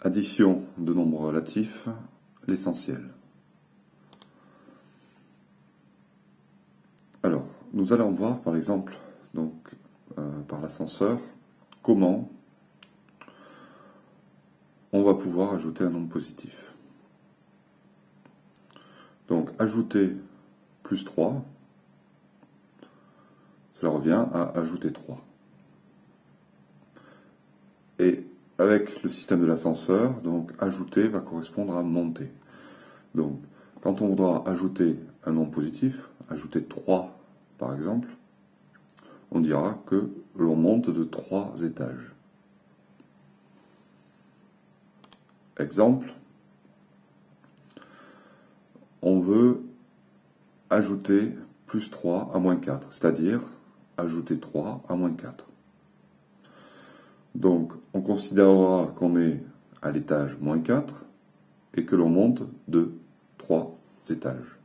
Addition de nombres relatifs, l'essentiel. Alors, nous allons voir par exemple, par l'ascenseur, comment on va pouvoir ajouter un nombre positif. Donc, ajouter plus 3, cela revient à ajouter 3. Et avec le système de l'ascenseur, donc ajouter va correspondre à monter. Donc, quand on voudra ajouter un nombre positif, ajouter 3 par exemple, on dira que l'on monte de 3 étages. Exemple, on veut ajouter plus 3 à moins 4, c'est-à-dire ajouter 3 à moins 4. Donc, on considérera qu'on est à l'étage moins 4 et que l'on monte de 3 étages.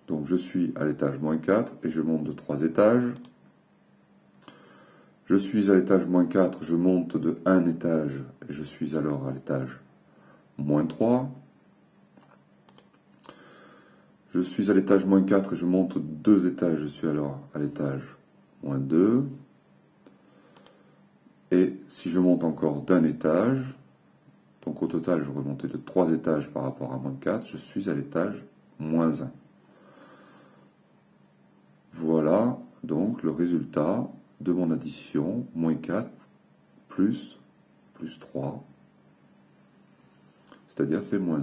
Donc, je suis à l'étage moins 4 et je monte de 3 étages. Je suis à l'étage moins 4, je monte de 1 étage et je suis alors à l'étage moins 3. Je suis à l'étage moins 4 et je monte 2 étages, je suis alors à l'étage moins 2. Et si je monte encore d'un étage, donc au total je vais monter de 3 étages par rapport à moins 4, je suis à l'étage moins 1. Voilà donc le résultat de mon addition, moins 4 plus 3, c'est-à-dire c'est moins 1.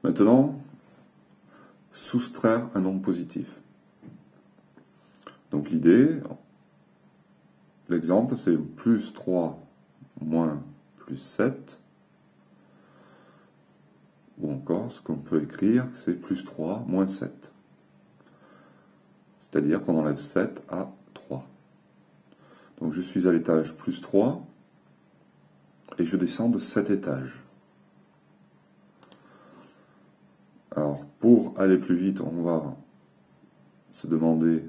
Maintenant, soustraire un nombre positif. Donc l'idée, l'exemple c'est plus 3 moins plus 7, ou encore ce qu'on peut écrire c'est plus 3 moins 7. C'est-à-dire qu'on enlève 7 à 3. Donc je suis à l'étage plus 3 et je descends de 7 étages. Alors pour aller plus vite, on va se demander,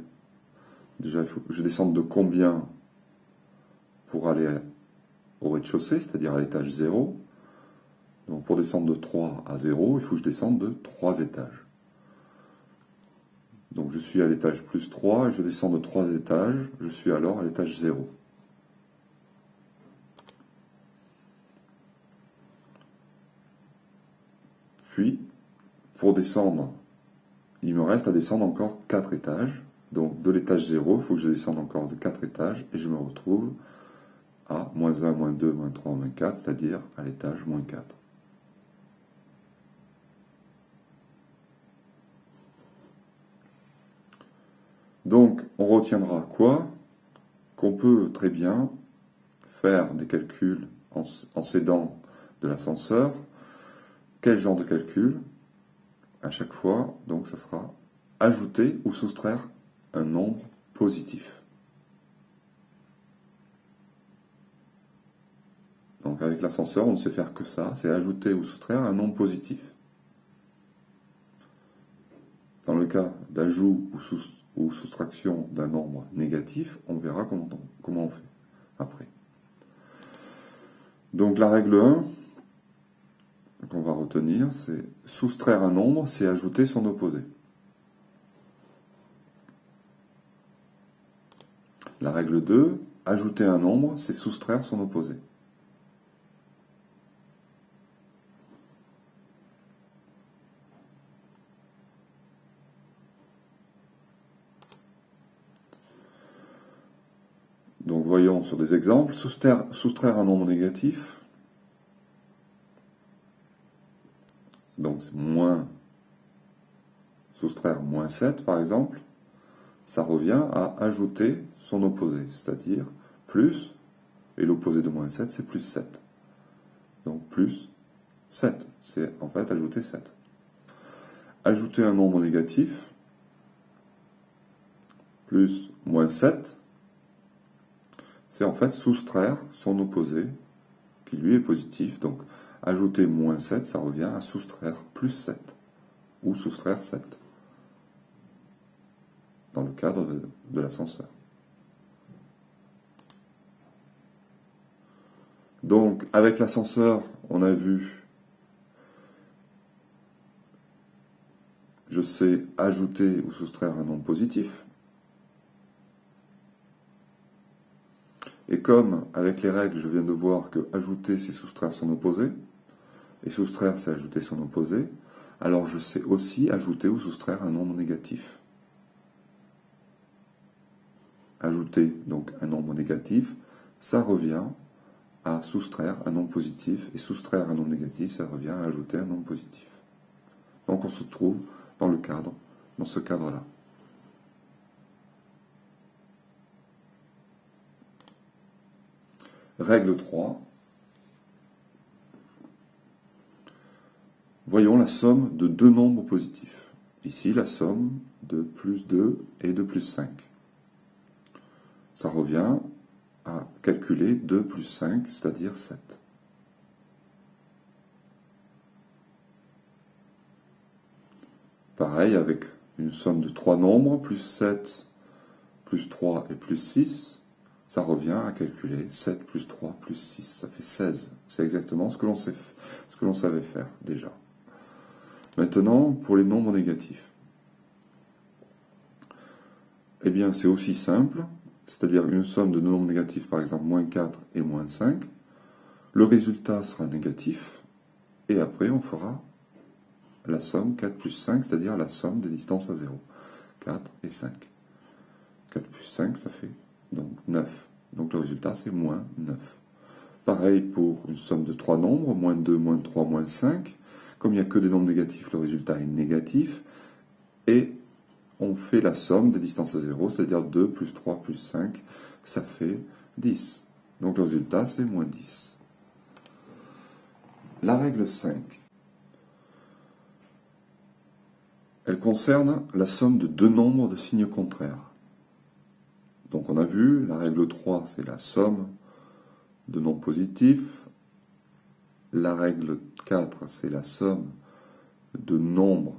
déjà il faut que je descende de combien pour aller au rez-de-chaussée, c'est-à-dire à l'étage 0. Donc pour descendre de 3 à 0, il faut que je descende de 3 étages. Donc je suis à l'étage plus 3 et je descends de 3 étages, je suis alors à l'étage 0. Puis, pour descendre, il me reste à descendre encore 4 étages. Donc de l'étage 0, il faut que je descende encore de 4 étages et je me retrouve à moins 1, moins 2, moins 3, moins 4, c'est-à-dire à l'étage moins 4. Donc, on retiendra quoi? Qu'on peut très bien faire des calculs en s'aidant de l'ascenseur. Quel genre de calcul? À chaque fois, donc ça sera ajouter ou soustraire un nombre positif. Donc avec l'ascenseur, on ne sait faire que ça, c'est ajouter ou soustraire un nombre positif. Dans le cas d'ajout ou soustraction d'un nombre négatif, on verra comment on fait après. Donc la règle 1 qu'on va retenir, c'est soustraire un nombre, c'est ajouter son opposé. La règle 2, ajouter un nombre, c'est soustraire son opposé. Donc voyons sur des exemples, soustraire un nombre négatif, donc c'est soustraire moins 7 par exemple, ça revient à ajouter son opposé, c'est-à-dire plus, et l'opposé de moins 7 c'est plus 7. Donc plus 7, c'est en fait ajouter 7. Ajouter un nombre négatif, plus moins 7, c'est en fait soustraire son opposé, qui lui est positif. Donc, ajouter moins 7, ça revient à soustraire plus 7, ou soustraire 7, dans le cadre de l'ascenseur. Donc, avec l'ascenseur, on a vu, je sais ajouter ou soustraire un nombre positif. Et comme, avec les règles, je viens de voir que ajouter, c'est soustraire son opposé, et soustraire, c'est ajouter son opposé, alors je sais aussi ajouter ou soustraire un nombre négatif. Ajouter, donc, un nombre négatif, ça revient à soustraire un nombre positif, et soustraire un nombre négatif, ça revient à ajouter un nombre positif. Donc on se trouve dans ce cadre-là. Règle 3. Voyons la somme de deux nombres positifs. Ici, la somme de plus 2 et de plus 5. Ça revient à calculer 2 plus 5, c'est-à-dire 7. Pareil avec une somme de trois nombres, plus 7, plus 3 et plus 6, ça revient à calculer 7 plus 3 plus 6, ça fait 16. C'est exactement ce que l'on savait faire déjà. Maintenant, pour les nombres négatifs. Eh bien, c'est aussi simple, c'est-à-dire une somme de deux nombres négatifs, par exemple, moins 4 et moins 5. Le résultat sera négatif, et après, on fera la somme 4 plus 5, c'est-à-dire la somme des distances à 0. 4 et 5. 4 plus 5, ça fait donc 9. Donc le résultat, c'est moins 9. Pareil pour une somme de trois nombres, moins 2, moins 3, moins 5. Comme il n'y a que des nombres négatifs, le résultat est négatif. Et on fait la somme des distances à 0, c'est-à-dire 2 plus 3 plus 5, ça fait 10. Donc le résultat, c'est moins 10. La règle 5. Elle concerne la somme de deux nombres de signes contraires. Donc on a vu, la règle 3, c'est la somme de nombres positifs. La règle 4, c'est la somme de nombres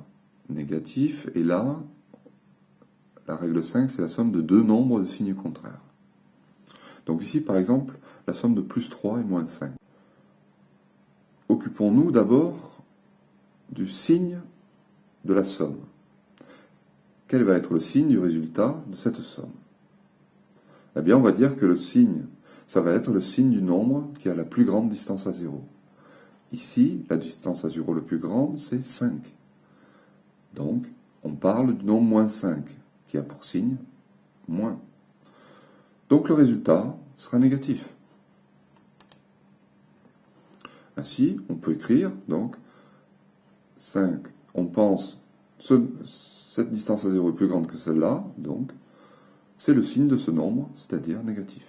négatifs. Et là, la règle 5, c'est la somme de deux nombres de signes contraires. Donc ici, par exemple, la somme de plus 3 et moins 5. Occupons-nous d'abord du signe de la somme. Quel va être le signe du résultat de cette somme? Eh bien, on va dire que le signe, ça va être le signe du nombre qui a la plus grande distance à 0. Ici, la distance à 0 la plus grande, c'est 5. Donc, on parle du nombre moins 5, qui a pour signe moins. Donc, le résultat sera négatif. Ainsi, on peut écrire, donc, 5, on pense, cette distance à 0 est plus grande que celle-là, donc, c'est le signe de ce nombre, c'est-à-dire négatif.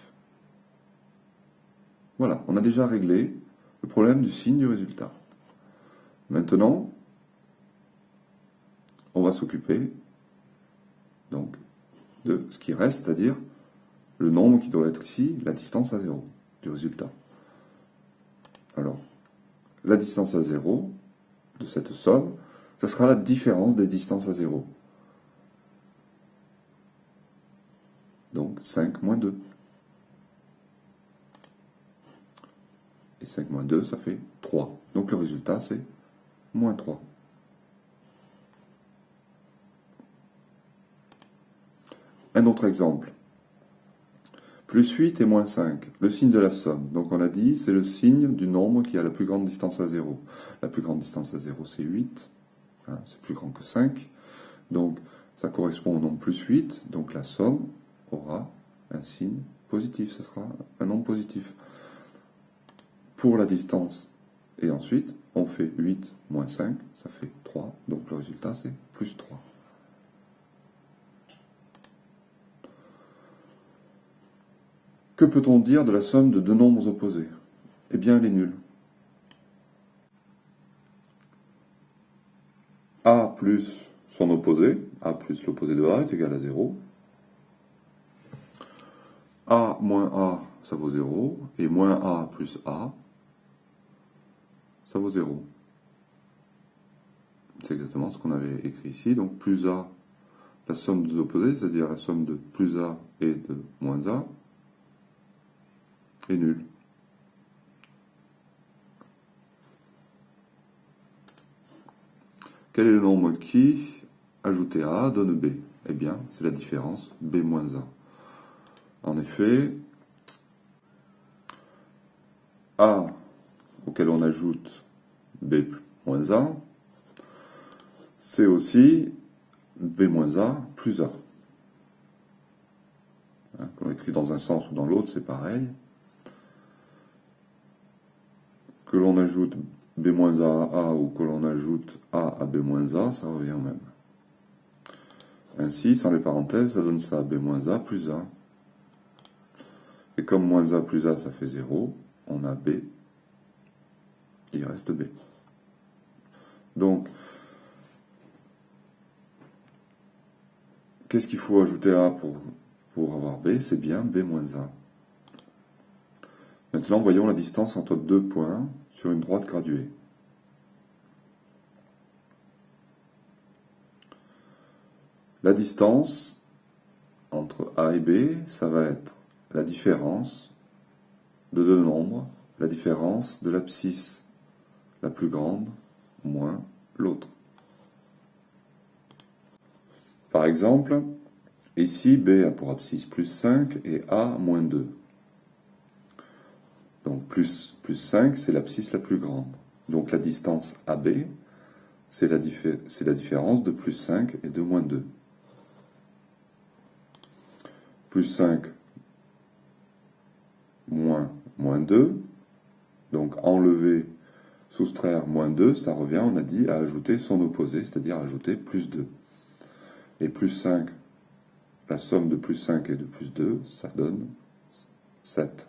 Voilà, on a déjà réglé le problème du signe du résultat. Maintenant, on va s'occuper donc de ce qui reste, c'est-à-dire le nombre qui doit être ici, la distance à 0 du résultat. Alors, la distance à 0 de cette somme, ce sera la différence des distances à 0. Donc 5 moins 2. Et 5 moins 2, ça fait 3. Donc le résultat, c'est moins 3. Un autre exemple. Plus 8 et moins 5, le signe de la somme. Donc on a dit, c'est le signe du nombre qui a la plus grande distance à 0. La plus grande distance à 0, c'est 8. Hein, c'est plus grand que 5. Donc ça correspond au nombre plus 8. Donc la somme aura un signe positif. Ce sera un nombre positif. Pour la distance. Et ensuite, on fait 8 moins 5, ça fait 3. Donc le résultat, c'est plus 3. Que peut-on dire de la somme de deux nombres opposés? Eh bien, elle est nulle. A plus son opposé, A plus l'opposé de A est égal à 0. A moins A, ça vaut 0. Et moins A plus A, ça vaut 0. C'est exactement ce qu'on avait écrit ici. Donc plus A, la somme des opposés, c'est-à-dire la somme de plus A et de moins A, est nulle. Quel est le nombre qui, ajouté à A, donne B? Eh bien, c'est la différence B moins A. En effet, A auquel on ajoute B moins A, c'est aussi B moins A plus A. Hein, qu'on écrit dans un sens ou dans l'autre, c'est pareil. Que l'on ajoute B moins A à A ou que l'on ajoute A à B moins A, ça revient au même. Ainsi, sans les parenthèses, ça donne ça, B moins A plus A. Et comme moins A plus A, ça fait 0, on a B, il reste B. Donc, qu'est-ce qu'il faut ajouter à A pour avoir B? C'est bien B moins A. Maintenant, voyons la distance entre deux points sur une droite graduée. La distance entre A et B, ça va être la différence de deux nombres, la différence de l'abscisse la plus grande moins l'autre. Par exemple, ici, B a pour abscisse plus 5 et A moins 2. Donc plus 5, c'est l'abscisse la plus grande. Donc la distance AB, c'est la différence de plus 5 et de moins 2. Plus 5 moins 2. Donc enlever, soustraire moins 2, ça revient, on a dit, à ajouter son opposé, c'est-à-dire ajouter plus 2. Et plus 5, la somme de plus 5 et de plus 2, ça donne 7.